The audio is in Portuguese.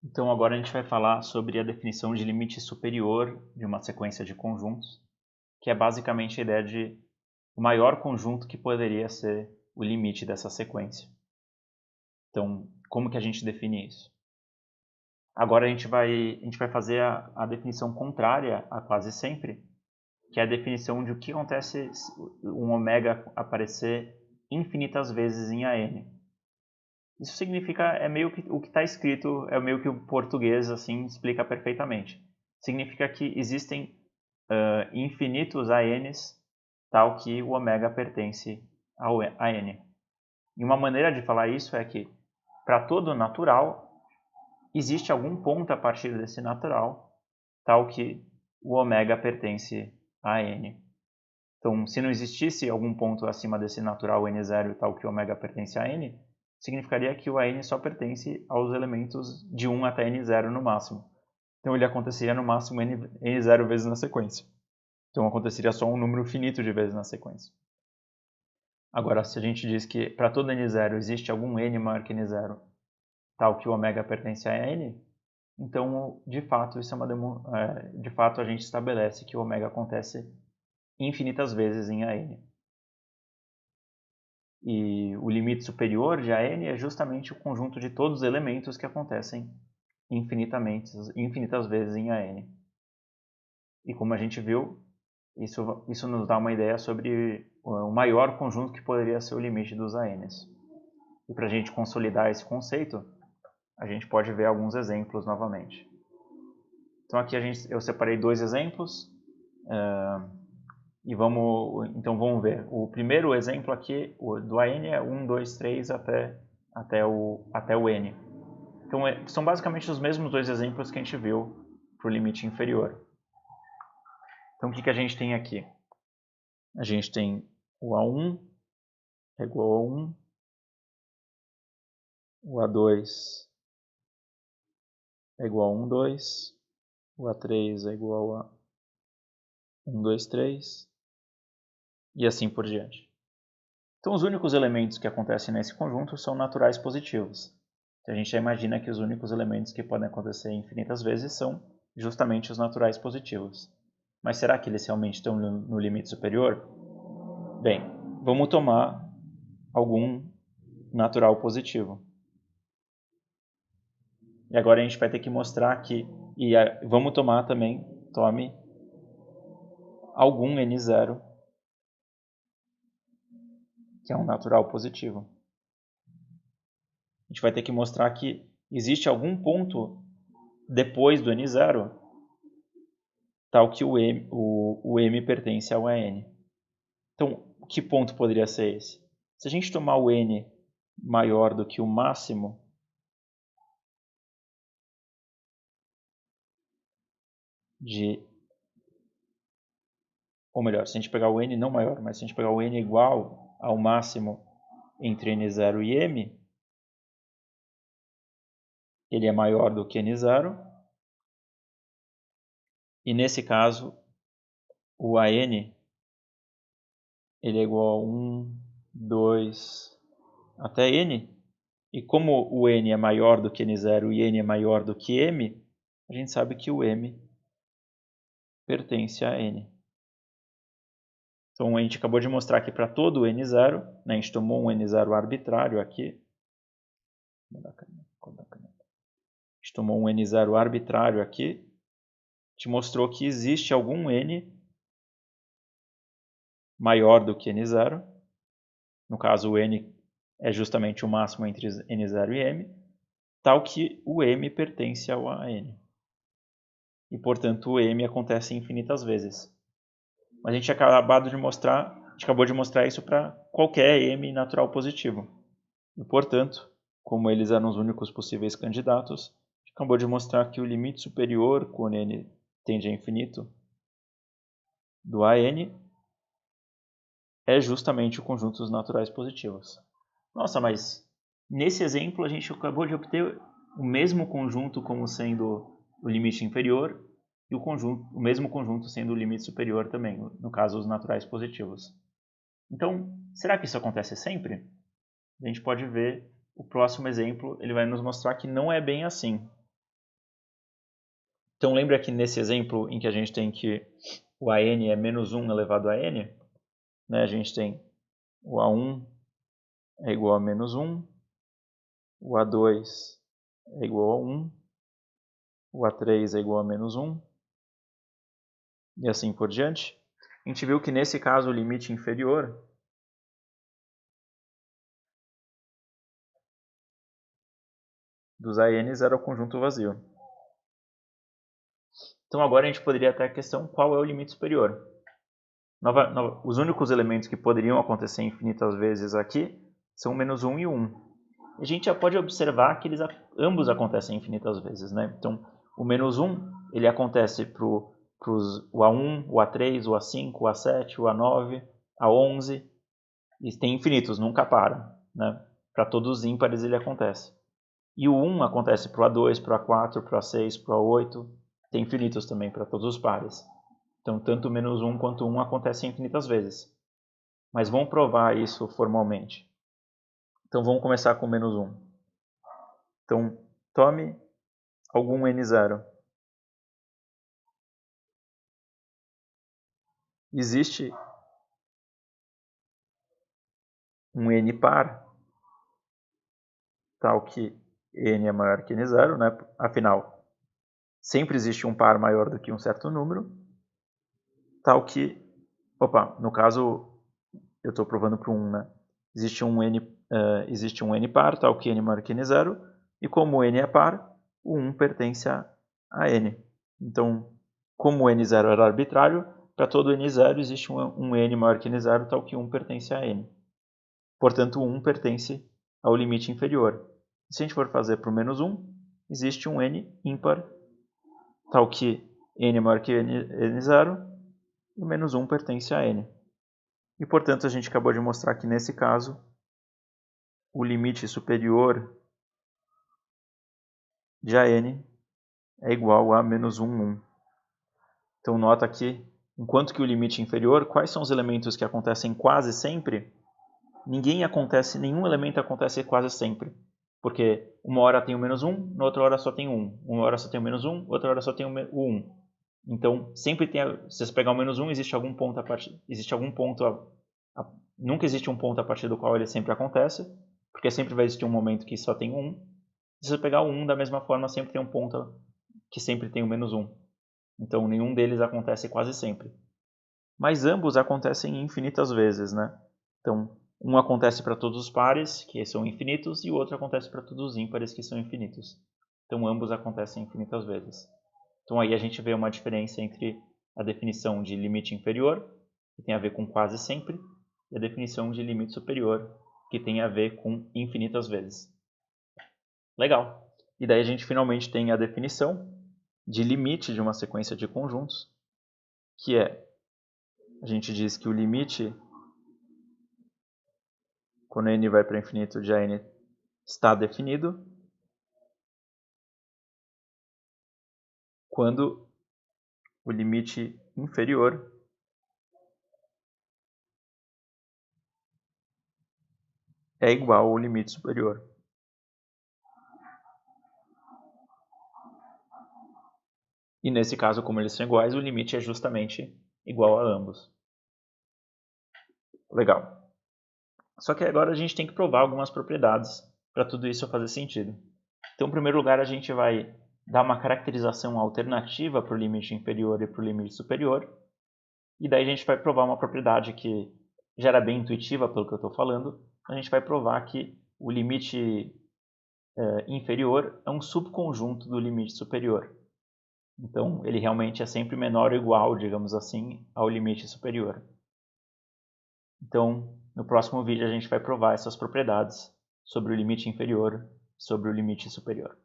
Então agora a gente vai falar sobre a definição de limite superior de uma sequência de conjuntos, que é basicamente a ideia de o maior conjunto que poderia ser o limite dessa sequência. Então, como que a gente define isso? Agora a gente vai fazer a definição contrária a quase sempre, que é a definição de o que acontece se um ômega aparecer infinitas vezes em AN. Isso significa, é meio que o que está escrito, é meio que o português assim explica perfeitamente. Significa que existem infinitos ANs, tal que o ômega pertence a N. E uma maneira de falar isso é que, para todo natural, existe algum ponto a partir desse natural, tal que o ômega pertence a N. Então, se não existisse algum ponto acima desse natural n0 tal que o ômega pertence a n, significaria que o AN só pertence aos elementos de 1 até n0 no máximo. Então, ele aconteceria no máximo n0 vezes na sequência. Então, aconteceria só um número finito de vezes na sequência. Agora, se a gente diz que para todo n0 existe algum n maior que n0, tal que o ômega pertence a n, então, de fato, de fato, a gente estabelece que o ômega acontece infinitas vezes em AN. E o limite superior de AN é justamente o conjunto de todos os elementos que acontecem infinitas vezes em AN. E como a gente viu, isso nos dá uma ideia sobre o maior conjunto que poderia ser o limite dos ANs. E para a gente consolidar esse conceito, a gente pode ver alguns exemplos novamente. Então aqui eu separei dois exemplos. Então vamos ver. O primeiro exemplo aqui do AN é 1, 2, 3 até o N. Então são basicamente os mesmos dois exemplos que a gente viu para o limite inferior. Então o que a gente tem aqui? A gente tem o A1 é igual a 1, o A2 é igual a 1, 2, o A3 é igual a 1, 2, 3 e assim por diante. Então os únicos elementos que acontecem nesse conjunto são naturais positivos. Então a gente já imagina que os únicos elementos que podem acontecer infinitas vezes são justamente os naturais positivos. Mas será que eles realmente estão no limite superior? Bem, vamos tomar algum natural positivo. E agora a gente vai ter que mostrar que... vamos tomar também, tome algum n0, que é um natural positivo. A gente vai ter que mostrar que existe algum ponto depois do n0, tal que o m pertence ao n. Então, que ponto poderia ser esse? Se a gente tomar o n maior do que o máximo, ou melhor, se a gente pegar o n não maior, mas se a gente pegar o n igual ao máximo entre n0 e m, ele é maior do que n0, e nesse caso, o AN ele é igual a 1, 2, até n, e como o n é maior do que n0 e n é maior do que m, a gente sabe que o m pertence a n. Então a gente acabou de mostrar que para todo o n0, né, a gente tomou um n0 arbitrário aqui. A gente tomou um n0 arbitrário aqui. A gente mostrou que existe algum n maior do que n0. No caso, o n é justamente o máximo entre n0 e m, tal que o m pertence ao AN. E, portanto, o m acontece infinitas vezes. Mas a gente acabou de mostrar isso para qualquer m natural positivo. E, portanto, como eles eram os únicos possíveis candidatos, a gente acabou de mostrar que o limite superior, quando n tende a infinito, do AN é justamente o conjunto dos naturais positivos. Nossa, mas nesse exemplo a gente acabou de obter o mesmo conjunto como sendo o limite inferior e o mesmo conjunto sendo o limite superior também, no caso os naturais positivos. Então, será que isso acontece sempre? A gente pode ver o próximo exemplo, ele vai nos mostrar que não é bem assim. Então lembra que nesse exemplo em que a gente tem que o AN é menos 1 elevado a N, né, a gente tem o A1 é igual a menos 1, o A2 é igual a 1, o A3 é igual a menos 1, e assim por diante. A gente viu que nesse caso o limite inferior dos ANs era o conjunto vazio. Então agora a gente poderia ter a questão qual é o limite superior. Os únicos elementos que poderiam acontecer infinitas vezes aqui são o menos 1 e o 1. A gente já pode observar que ambos acontecem infinitas vezes, né? Então, o menos 1 ele acontece para o A1, o A3, o A5, o A7, o A9, A11, e tem infinitos, nunca para, né? Para todos os ímpares ele acontece. E o 1 acontece para o A2, para o A4, para o A6, para o A8, tem infinitos também para todos os pares. Então, tanto o menos 1 quanto o 1 acontecem infinitas vezes. Mas vamos provar isso formalmente. Então, vamos começar com o menos 1. Então, tome algum n0. Existe um n par, tal que n é maior que n0, né? Afinal, sempre existe um par maior do que um certo número, tal que, no caso, eu estou provando para 1, né? Existe um n par, tal que n é maior que n0, e como n é par, o 1 pertence a n. Então, como o n0 era arbitrário, para todo n0 existe um n maior que n0, tal que 1 pertence a n. Portanto, o 1 pertence ao limite inferior. Se a gente for fazer para o menos 1, existe um n ímpar, tal que n é maior que n0, e o menos 1 pertence a n. E, portanto, a gente acabou de mostrar que, nesse caso, o limite superior de AN é igual a menos 1, 1. Então, nota aqui, enquanto que o limite inferior, quais são os elementos que acontecem quase sempre? Nenhum elemento acontece quase sempre. Porque uma hora tem o menos 1, na outra hora só tem 1. Uma hora só tem o menos 1, outra hora só tem o 1. Então, sempre tem, se você pegar o menos 1, existe algum ponto nunca existe um ponto a partir do qual ele sempre acontece, porque sempre vai existir um momento que só tem 1. Se você pegar o 1, da mesma forma, sempre tem um ponto que sempre tem o menos 1. Então, nenhum deles acontece quase sempre. Mas ambos acontecem infinitas vezes, né? Então, um acontece para todos os pares, que são infinitos, e o outro acontece para todos os ímpares, que são infinitos. Então, ambos acontecem infinitas vezes. Então, aí a gente vê uma diferença entre a definição de limite inferior, que tem a ver com quase sempre, e a definição de limite superior, que tem a ver com infinitas vezes. Legal! E daí a gente finalmente tem a definição de limite de uma sequência de conjuntos, que é, a gente diz que o limite, quando n vai para infinito de n, está definido quando o limite inferior é igual ao limite superior. E nesse caso, como eles são iguais, o limite é justamente igual a ambos. Legal. Só que agora a gente tem que provar algumas propriedades para tudo isso fazer sentido. Então, em primeiro lugar, a gente vai dar uma caracterização alternativa para o limite inferior e para o limite superior. E daí a gente vai provar uma propriedade que já era bem intuitiva pelo que eu estou falando. A gente vai provar que o limite inferior é um subconjunto do limite superior. Então, ele realmente é sempre menor ou igual, digamos assim, ao limite superior. Então, no próximo vídeo a gente vai provar essas propriedades sobre o limite inferior, sobre o limite superior.